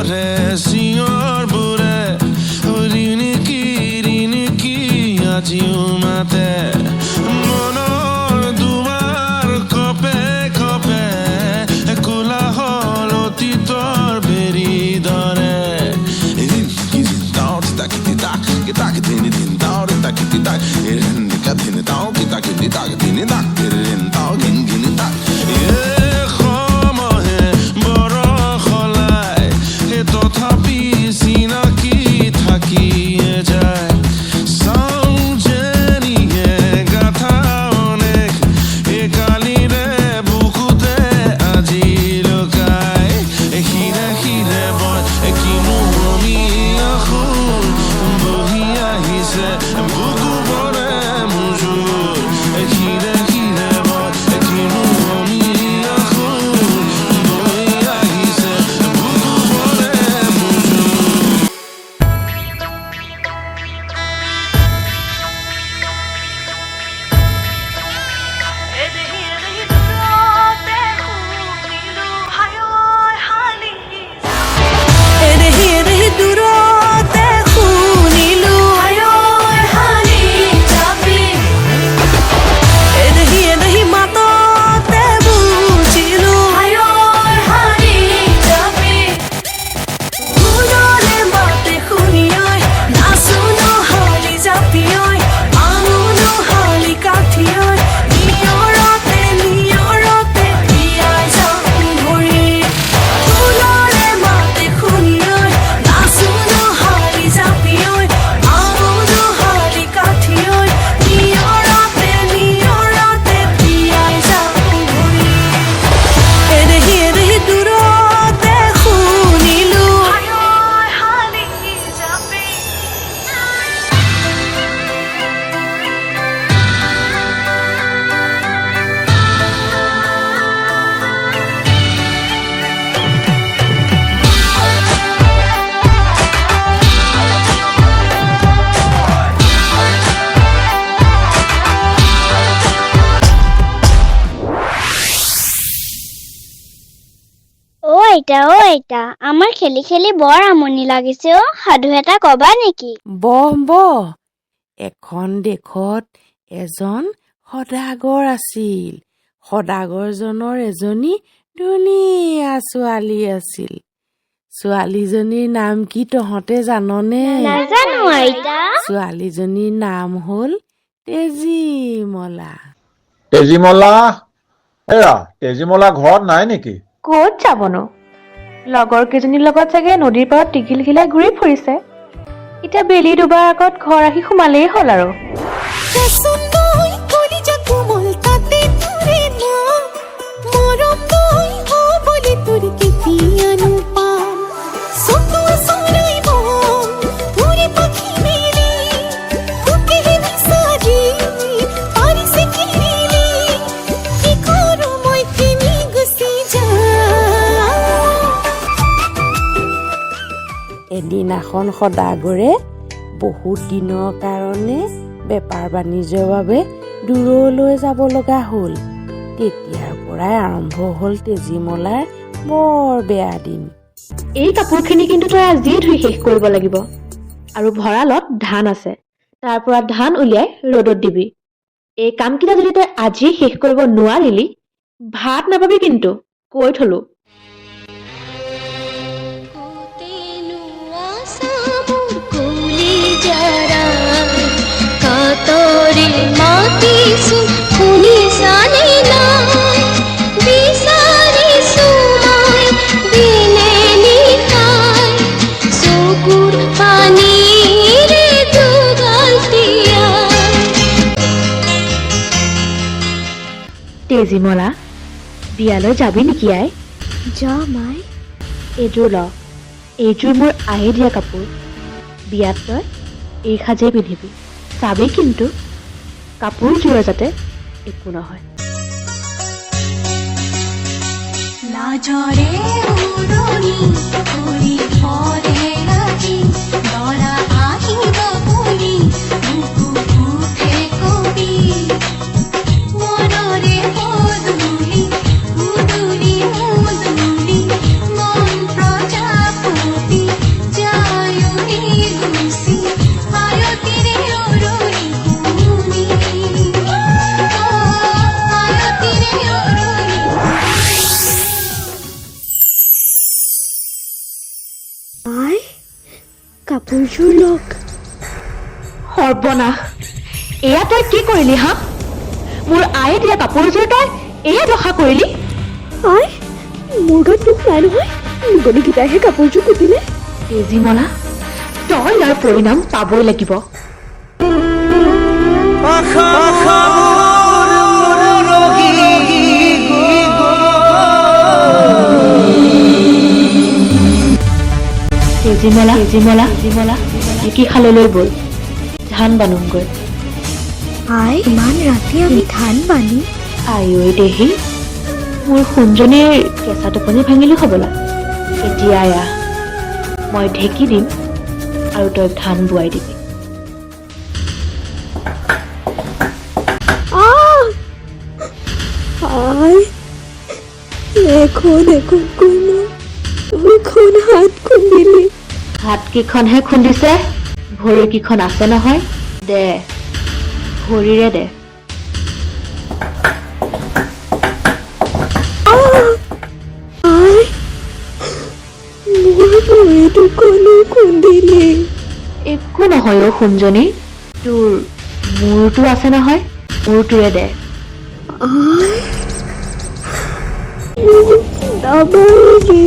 মাৰে চিঞৰবোৰে ৰিণিকি আজিও মাতে মনৰ দুৱাৰ কপে কপে কোলাহল অতীতৰ বেৰি দৰে সময়ে বৰ সলাই তথাপি চিনাকি থাকিয়ে যায় চাওঁ যেনিয়ে গাথা অনেক একালিৰে বুকুতে আজি লুকাই শিৰে শিৰে বয় কিনো আমি আখোৰ বহি আহিছে বুকু পৰে মুজুৰ শিৰে শিৰে বয় কিনো আমি আখোৰ বহি আহিছে বুকু পৰে মুজুৰ আইতা আমাৰ খেলি খেলি বৰ আমনি লাগিছে সাধু এটা কবা নেকি বহ এখন দেশত এজন সদাগৰ আছিল সদাগৰজনৰ এজনী ধুনীয়া ছোৱালী আছিল ছোৱালীজনীৰ নাম কি তহঁতে জাননে নাজানো আইতা ছোৱালীজনীৰ নাম হ'ল তেজীমলা তেজীমলা ঘৰত নাই নেকি ক'ত যাবনো লগৰ কেইজনীৰ লগত চাগে নদীৰ পাৰত টিকিলখিলাই ঘূৰি ফুৰিছে এতিয়া বেলি দুবাৰ আগত ঘৰ আহি সোমালেই হ'ল আৰু এদিনাখন সদাগৰে বহুত দিনৰ কাৰণে বেপাৰ বাণিজ্যৰ বাবে দূৰলৈ যাব লগা হ'ল তেতিয়াৰ পৰাই আৰম্ভ হ'ল তেজীমলাৰ বৰ বেয়া দিন এই কাপোৰখিনি কিন্তু তই আজিয়ে ধুই শেষ কৰিব লাগিব আৰু ভঁৰালত ধান আছে তাৰ পৰা ধান উলিয়াই ৰ'দত দিবি এই কামকেইটা যদি তই আজি শেষ কৰিব নোৱাৰিলি ভাত নাপাবি কিন্তু কৈ থলো তেজীমলা বিয়ালৈ যাবি নেকি আই যা মাই এইযোৰ ল এইযোৰ মোৰ আয়ে দিয়া কাপোৰ বিয়াত তই এই সাজেই পিন্ধিবি চাবি কিন্তু কাপোৰযোৰৰ যাতে একো নহয় লাজৰে উৰণি কৰি পৰে ৰাতি দৰা আহিব বুলি মুখে কবি মনৰে মুদুলি মুদুলি মন প্ৰজাপতি কাপোৰযোৰ লগ। সৰ্বনাশ, এয়া তই কি কৰিলি হা? মোৰ আয়ে দিয়া কাপোৰযোৰ তই এয়া দশা কৰিলি? আই, মোৰ গাত দুখ নাই নহয়, নিগনিকেইটাইহে কাপোৰযোৰ কুটিলে। তেজীমলা, তই ইয়াৰ পৰিণাম পাবই লাগিব। তেজীমলা, ঢেঁকীশাললৈ ব'ল, ধান বানোগৈ। আই, ইমান ৰাতি আমি ধান বানি? আই ঐ দেহি, মোৰ সোণজনীৰ কেঁচা টোপনি ভাঙিলো হ'বলা। এতিয়া আয়া, মই ঢেঁকী দিম আৰু তই ধান বোৱাই দিবি। আই, এখন এখনকৈ মই দুখন হাত খুন্দিলি। হাতকেইখনহে খুন্দিছে, ভৰিকেইখন আছে নহয়, দে ভৰিৰে দে। আই, মোৰ ভৰি দুখনো খুন্দিলি। একো নহয় অ' সোণজনী, তোৰ মূৰটো আছে নহয়, মূৰটোৰে দে। আই, মোক নামাৰিবি।